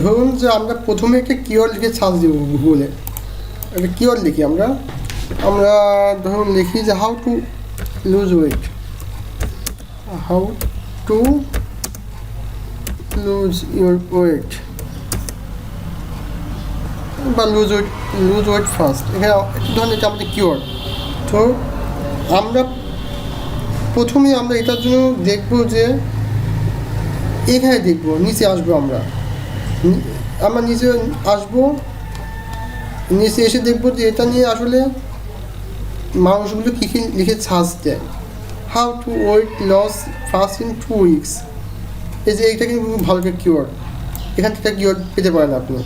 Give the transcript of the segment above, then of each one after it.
ধরুন যে আমরা প্রথমে একটা কিওয়ার্ড লিখে সার্চ দেবো গুগলে, একটা কিওয়ার্ড লিখি আমরা ধরুন লিখি যে how to lose weight, how to lose your weight বা লুজ ওয়েট ফার্স্ট। এখানে ধরুন এটা আমাদের কিওয়ার্ড। তো আমরা প্রথমে আমরা এটার জন্য দেখব যে এখানে দেখব, নিচে আসবো আমরা নিচে আসবো, নিচে এসে দেখবো যে এটা নিয়ে আসলে মানুষগুলো কী কী লিখে সার্চ দেয়। How to weight loss fast in 2 weeks, এই যে এইটা কিন্তু ভালো একটা কিওয়ার্ড, এখান থেকে কিওয়ার্ড পেতে পারেন আপনি।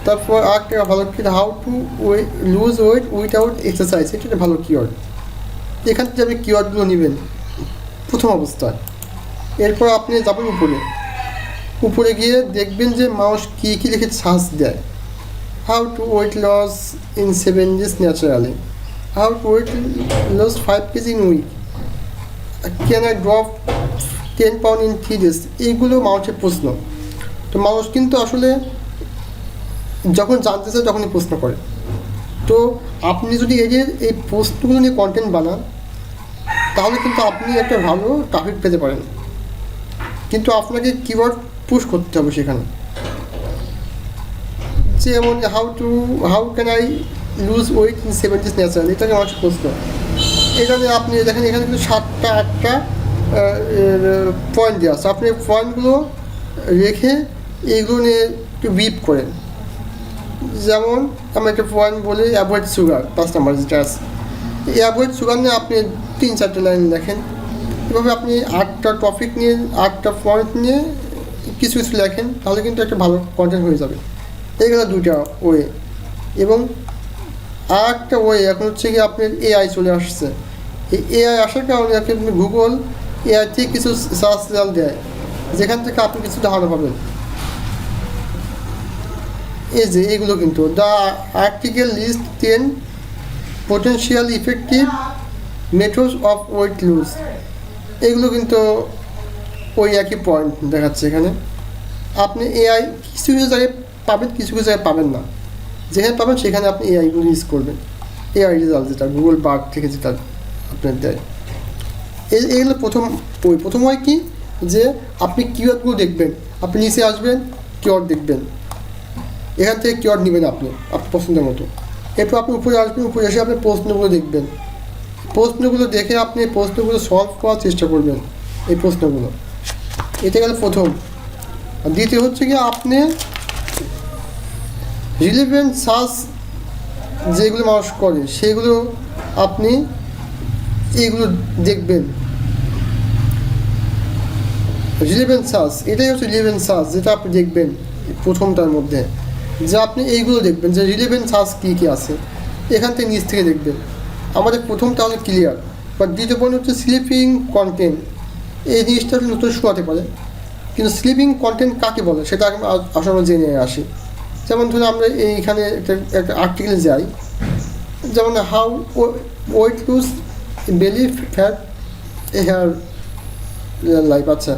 তারপর আরেকটা ভালো keyword how to lose weight without exercise, এটা একটা ভালো কিওয়ার্ড। এখান থেকে আপনি কিওয়ার্ডগুলো নেবেন প্রথম অবস্থায়। এরপর আপনি যাবেন উপরে গিয়ে দেখবেন যে মানুষ কী কী লিখে সার্চ দেয়। How to weight loss in 7 days naturally, how to weight loss 5 kg in week, can I drop 10 pounds in 3 days, এইগুলো মানুষের প্রশ্ন। তো মানুষ কিন্তু আসলে যখন জানতে চায় তখনই প্রশ্ন করে। তো আপনি যদি এই প্রশ্নগুলো নিয়ে কন্টেন্ট বানান তাহলে কিন্তু আপনি একটা ভালো ট্রাফিক পেতে পারেন, কিন্তু আপনাকে কিওয়ার্ড পুশ করতে হবে সেখানে। যেমন how can I lose weight in 7 days naturally, এটাকে আমার প্রশ্ন। এখানে আপনি দেখেন এখানে কিন্তু 7টা 8টা পয়েন্ট দেওয়া আছে, আপনি পয়েন্টগুলো রেখে এইগুলো নিয়ে একটু বিপ করেন। যেমন আমি একটা পয়েন্ট বলি অ্যাভয়েড সুগার, 5 নাম্বার যেটা আছে, এই অ্যাভয়েড সুগার নিয়ে আপনি 3-4টা লাইন লেখেন। এভাবে আপনি 8টা টপিক নিয়ে 8টা পয়েন্ট নিয়ে কিছু কিছু লেখেন, তাহলে কিন্তু একটা ভালো কন্টেন্ট হয়ে যাবে। এইগুলো 2টা ওয়ে। এবং আর একটা ওয়ে এখন হচ্ছে কি আপনার এআই চলে আসছে। এই এআই আসার কারণে আপনি গুগল এআই থেকে কিছু সার্চ রেজাল্ট দেয়, যেখান থেকে আপনি কিছু ধারণা পাবেন। এই যে এইগুলো কিন্তু the article list 10 potential effective methods of weight lose, এগুলো কিন্তু ওই একই পয়েন্ট দেখাচ্ছে এখানে। আপনি এআই কিছু কিছু জায়গায় পাবেন, কিছু কিছু জায়গায় পাবেন না। যেখানে পাবেন সেখানে আপনি এআইগুলো ইউজ করবেন। এআই রেজাল্ট যেটা গুগল বার্ড থেকে যেটা আপনার দেয়, এইগুলো প্রথম হয় কি যে আপনি কিওয়ার্ডগুলো দেখবেন, আপনি নিচে আসবেন কিওয়ার্ড দেখবেন, এখান থেকে কিওয়ার্ড নেবেন আপনি আপনার পছন্দের মতো। এরপর আপনি উপরে আসবেন, উপরে এসে আপনি প্রশ্নগুলো দেখবেন, প্রশ্নগুলো দেখে আপনি প্রশ্নগুলো সলভ করার চেষ্টা করবেন। এই প্রশ্নগুলো এটা গেল প্রথম। আর দ্বিতীয় হচ্ছে কি আপনি রিলেভেন্ট সার্চ যেগুলো মানুষ করে সেগুলো আপনি এইগুলো দেখবেন। রিলেভেন্ট সার্চ, এটাই হচ্ছে রিলেভেন্ট সার্চ যেটা আপনি দেখবেন প্রথমটার মধ্যে, যে আপনি এইগুলো দেখবেন যে রিলেভেন্ট সার্চ কী কী আছে, এখান থেকে নিচ থেকে দেখবেন। আমাদের প্রথমটা হলো ক্লিয়ার। বা দ্বিতীয় পয়েন্ট হচ্ছে স্লিপিং কন্টেন্ট, এই জিনিসটা নতুন শোনাতে পারে, কিন্তু স্লিপিং কন্টেন্ট কাকে বলে সেটা আসলে জেনে আসি। যেমন ধরুন আমরা এইখানে একটা আর্টিকেলে যাই, যেমন how weight lose belly fat hair life. আচ্ছা,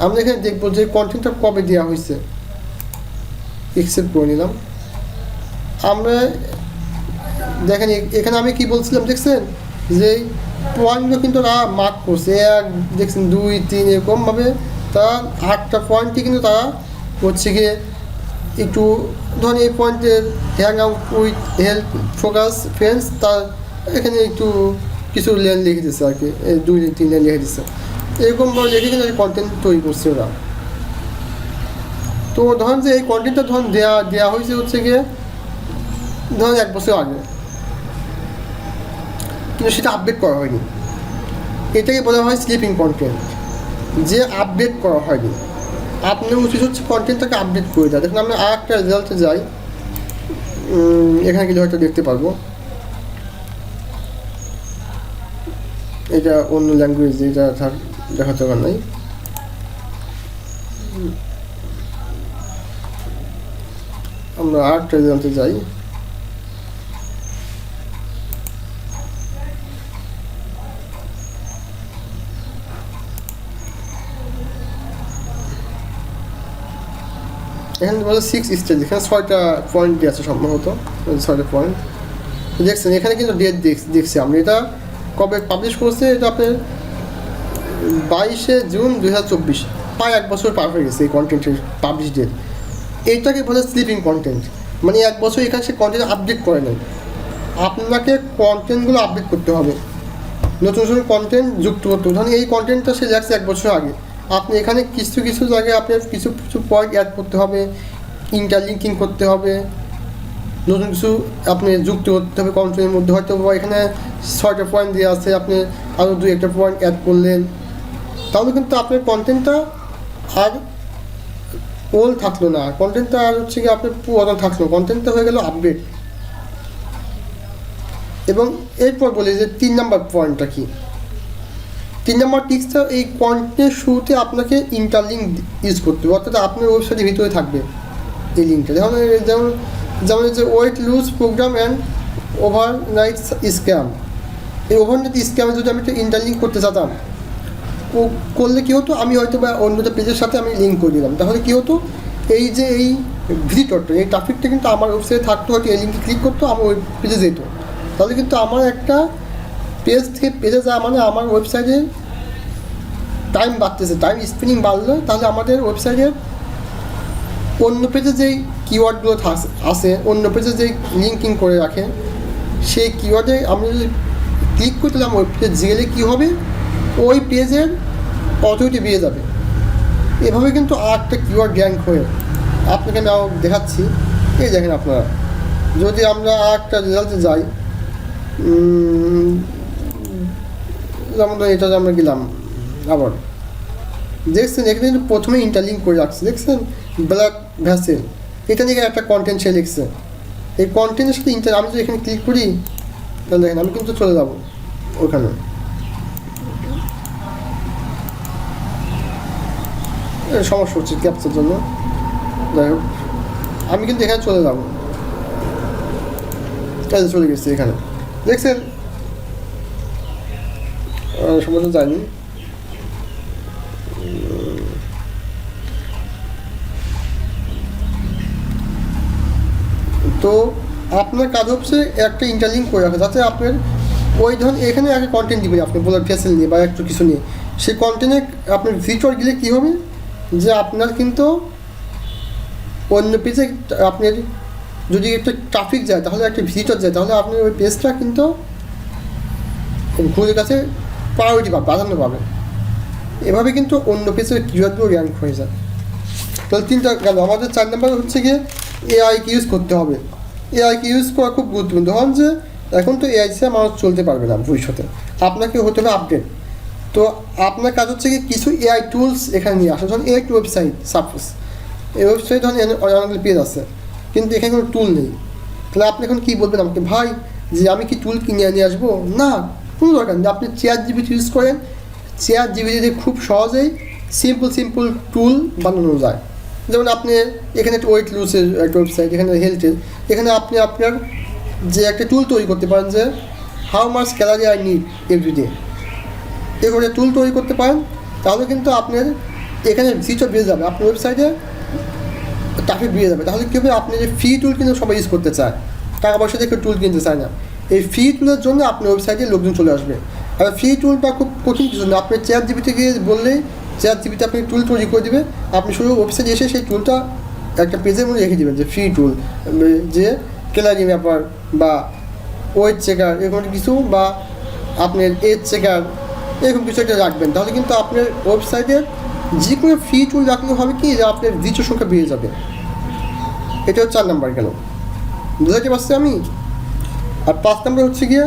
আমরা এখানে দেখবো যে কন্টেন্টটা কবে দেওয়া হয়েছে, অ্যাকসেপ্ট করে নিলাম। আমরা দেখেন এখানে আমি কি বলছিলাম দেখছেন, যে পয়েন্টগুলো কিন্তু তারা মার্ক করছে, দেখছেন 2, 3 এরকমভাবে তারা 8টা পয়েন্টই কিন্তু তারা হচ্ছে গিয়ে একটু ধরেন এই পয়েন্টের hang out with help focus friends, তার এখানে একটু কিছু লাইন লিখে দিচ্ছে আর কি, 2-3 লাইন লিখে দিচ্ছে, এরকমভাবে লিখে কিন্তু কন্টেন্ট তৈরি করছে ওরা। তো ধরেন যে এই কন্টেন্টটা ধরুন দেওয়া হয়েছে হচ্ছে গিয়ে ধরুন 1 বছর আগে, কিন্তু সেটা আপডেট করা হয়নি। এটাকে বলা হয় স্লিপিং কন্টেন্ট, যে আপডেট করা হয়নি। আপনার উচিত হচ্ছে কন্টেন্টটাকে আপডেট করে দেয়। দেখুন আমরা আর একটা রেজাল্টে যাই, এখানে গেলে হয়তো দেখতে পারবো, এটা অন্য ল্যাঙ্গুয়েজ, এটা দেখাতে পার নাই। আমরা আর একটা রেজাল্টে যাই, এখানে বলে 6 স্টার, এখানে 6টা পয়েন্ট দিয়ে আছে সম্ভবত, 6টা পয়েন্ট দেখছেন। এখানে কিন্তু ডেট দেখছি আমরা, এটা কবে পাবলিশ করছে, এটা আপনার 22শে জুন 2024, প্রায় 1 বছর পার হয়ে গেছে এই কন্টেন্টের পাবলিশ ডেট। এইটাকে বলে স্লিপিং কন্টেন্ট, মানে 1 বছর এখানে সে কন্টেন্ট আপডেট করে নেয়। আপনাকে কন্টেন্টগুলো আপডেট করতে হবে, নতুন নতুন কন্টেন্ট যুক্ত করতে হবে। ধরুন এই কন্টেন্টটা সে লেখছে 1 বছর আগে, আপনি এখানে কিছু কিছু জায়গায় আপনার কিছু কিছু পয়েন্ট অ্যাড করতে হবে, ইন্টারলিঙ্কিং করতে হবে, নতুন কিছু আপনি যুক্ত করতে হবে কন্টেন্টের মধ্যে। হয়তো এখানে 6টা পয়েন্ট দিয়ে আছে, আপনি আরও 2-1টা পয়েন্ট অ্যাড করলেন, তাহলে কিন্তু আপনার কন্টেন্টটা আর ওল্ড থাকলো না, কন্টেন্টটা আর হচ্ছে কি আপনার পুরাতন থাকলো, কন্টেন্টটা হয়ে গেল আপডেট। এবং এরপর বলি যে 3 নম্বর পয়েন্টটা কি। 3 নম্বর টিপসটা, এই কন্টেন্টের শুরুতে আপনাকে ইন্টারলিঙ্ক ইউজ করতে হবে, অর্থাৎ আপনার ওয়েবসাইটের ভিতরে থাকবে এই লিঙ্কটা। যেমন যে weight lose program and overnight scam, এই ওভারনাইট স্ক্যামে যদি আমি একটা ইন্টারলিঙ্ক করতে চাতাম, করলে কী হতো, আমি হয়তো বা অন্যটা পেজের সাথে আমি লিঙ্ক করে দিলাম, তাহলে কী হতো, এই যে এই ভিজিটরটা, এই ট্রাফিকটা কিন্তু আমার ওয়েবসাইটে থাকতো, হয়তো এই লিঙ্কে ক্লিক করতো, আমার ওই পেজে যেত। তাহলে কিন্তু আমার একটা পেজ থেকে পেজে যাওয়া মানে আমার ওয়েবসাইটে টাইম বাড়তেছে, টাইম স্পেন্ডিং বাড়লো, তাহলে আমাদের ওয়েবসাইটের অন্য পেজে যেই কিওয়ার্ডগুলো আসে, অন্য পেজে যেই লিঙ্কিং করে রাখে, সেই কিওয়ার্ডে আমি যদি ক্লিক করতে দিলাম ওই পেজে গেলে কী হবে, ওই পেজের অথরিটি বেড়ে যাবে। এভাবে কিন্তু আরেকটা কিওয়ার্ড র্যাঙ্ক হয়ে, আপনাকে আমি দেখাচ্ছি, এই দেখেন আপনারা, যদি আমরা আরেকটা রেজাল্টে যাই, যেমন এটা আমরা গেলাম, আবার দেখছেন এখানে কিন্তু প্রথমে ইন্টারলিঙ্ক করে রাখছে, দেখছেন ব্ল্যাক ভ্যাসেল, এটা নিয়ে একটা কন্টেন্ট সে লিখছে। এই কন্টেন্টের সাথে আমি যদি এখানে ক্লিক করি, তাহলে দেখেন আমি কিন্তু চলে যাব ওখানে, সমস্যা হচ্ছে ক্যাপচার জন্য, যাই হোক আমি কিন্তু এখানে চলে যাব, চলে গেছি এখানে, দেখছেন সমস্যা যায়নি। তো আপনার কাজ হচ্ছে একটা ইন্টারলিঙ্ক করে রাখা, যাতে আপনার ওই ধরুন এখানে আগে কন্টেন্ট দিবেন আপনি বলার ফেসেল নিয়ে বা একটু কিছু নিয়ে, সেই কন্টেন্টে আপনার ভিডিওর গেলে কী হবে, যে আপনার কিন্তু অন্য পেজে আপনার যদি একটা ট্রাফিক যায়, তাহলে একটা ভিজিটর যায়, তাহলে আপনার ওই পেজটা কিন্তু ঘুরের কাছে প্রায়োরিটি পাবে, প্রাধান্য পাবে। এভাবে কিন্তু অন্য পেজের কিওয়ার্ডগুলো র্যাঙ্ক হয়ে যায়। তাহলে 3টা গেল। আমাদের 4 নম্বর হচ্ছে গিয়ে এআইকে ইউজ করতে হবে। এআইকে ইউজ করা খুব গুরুত্বপূর্ণ। ধরুন যে এখন তো এআই ছাড়া মানুষ চলতে পারবে না ভবিষ্যতে, আপনাকে হতে হবে আপডেট। তো আপনার কাজ হচ্ছে কি কিছু এআই টুলস এখানে নিয়ে আসা। ধরুন একটি ওয়েবসাইট, সাপোজ এই ওয়েবসাইট ধরুন অনেকগুলো পেজ আছে, কিন্তু এখানে কোনো টুল নেই। তাহলে আপনি এখন কী বলবেন আমাকে, ভাই যে আমি কি টুল কিনে নিয়ে আসবো? না, কোনো দরকার নেই। আপনি ChatGPT ইউজ করেন, ChatGPT খুব সহজেই সিম্পল টুল বানানো যায়। যেমন আপনি এখানে একটা ওয়েট লুজের একটা ওয়েবসাইট, এখানে হেলথের, এখানে আপনি আপনার যে একটা টুল তৈরি করতে পারেন যে how much calorie I need everyday, এগুলো টুল তৈরি করতে পারেন। তাহলে কিন্তু আপনার এখানে ভিজিটর বেড়ে যাবে, আপনার ওয়েবসাইটে ট্রাফিক বেড়ে যাবে। তাহলে কী হবে, আপনি যে ফ্রি টুল কিন্তু সবাই ইউজ করতে চায়, টাকা পয়সা দিয়ে কেউ টুল কিনতে চায় না। এই ফ্রি টুলের জন্য আপনার ওয়েবসাইটে লোকজন চলে আসবে। আর ফ্রি টুলটা খুব কঠিন কিছু না, আপনি ChatGPT গিয়ে বললেই ChatGPT আপনি টুল তৈরি করে দেবে। আপনি শুধু ওয়েবসাইটে এসে সেই টুলটা একটা পেজের মধ্যে রেখে দেবেন, যে ফ্রি টুল, যে ক্যালোরি ম্যাপার বা ওয়েট চেকার এরকম কিছু, বা আপনার এজ চেকার এরকম কিছু একটা রাখবেন। তাহলে কিন্তু আপনার ওয়েবসাইটের যে কোনো ফ্রি টুল রাখলে হবে কি, যে আপনার ভিজিটর সংখ্যা বেড়ে যাবে। এটা হচ্ছে 4 নম্বর গেল, বুঝাতে পারছি আমি। আর 5 নম্বর হচ্ছে গিয়ে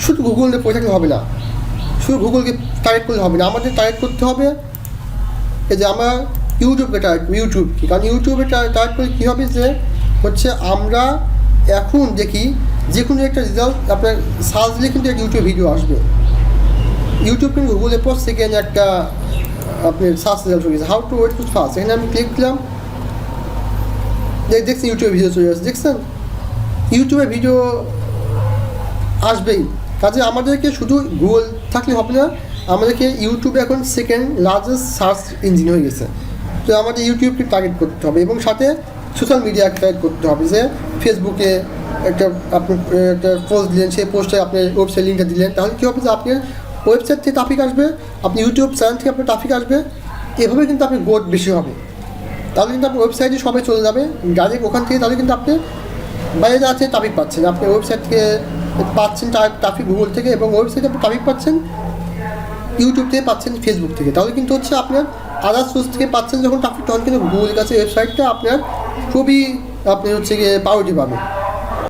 শুধু গুগল দিয়ে পড়ে থাকলে হবে না, শুধু গুগলকে টার্গেট করলে হবে না, আমাদের টার্গেট করতে হবে এই যে আমরা ইউটিউবকে ইউটিউব কি, কারণ ইউটিউবে টার্গেট করলে কী হবে, যে হচ্ছে আমরা এখন দেখি যে কোনো একটা রেজাল্ট আপনার সার্চ দিলে কিন্তু একটা ইউটিউব ভিডিও আসবে। ইউটিউব কিন্তু গুগলের পর সেকেন্ড একটা আপনার সার্চ রেজাল্ট হয়ে গেছে, how to weight food fast. এখানে আমি ক্লিক দিলাম, দেখছেন ইউটিউবে ভিডিও চলে আসছে, দেখছেন ইউটিউবে ভিডিও আসবেই। কাজে আমাদেরকে শুধু গুগল থাকলে হবে না, আমাদেরকে ইউটিউবে এখন সেকেন্ড লার্জেস্ট সার্চ ইঞ্জিন হয়ে গেছে। তো আমাদের ইউটিউবকে টার্গেট করতে হবে এবং সাথে সোশ্যাল মিডিয়াকে টার্গেট করতে হবে, যে ফেসবুকে একটা আপনি একটা পোস্ট দিলেন, সেই পোস্টে আপনি ওয়েবসাইট লিঙ্কটা দিলেন, তাহলে কী হবে যে আপনার ওয়েবসাইট থেকে ট্রাফিক আসবে, আপনি ইউটিউব চ্যানেল থেকে আপনার ট্রাফিক আসবে, এভাবে কিন্তু আপনার গ্রোথ বেশি হবে। তাহলে কিন্তু আপনার ওয়েবসাইটে সবাই চলে যাবে ডাইরেক্ট ওখান থেকে, তাহলে কিন্তু আপনি বাইরে আছে ট্রাফিক পাচ্ছেন, আপনি ওয়েবসাইট থেকে পাচ্ছেন ট্রাফিক গুগল থেকে, এবং ওয়েবসাইটে আপনি ট্রাফিক পাচ্ছেন ইউটিউব থেকে, পাচ্ছেন ফেসবুক থেকে। তাহলে কিন্তু হচ্ছে আপনার আদার সোর্স থেকে পাচ্ছেন যখন ট্রাফিক, তখন কিন্তু গুগলের কাছে ওয়েবসাইটটা আপনার খুবই আপনি হচ্ছে গিয়ে প্রায়োরিটি পাবে।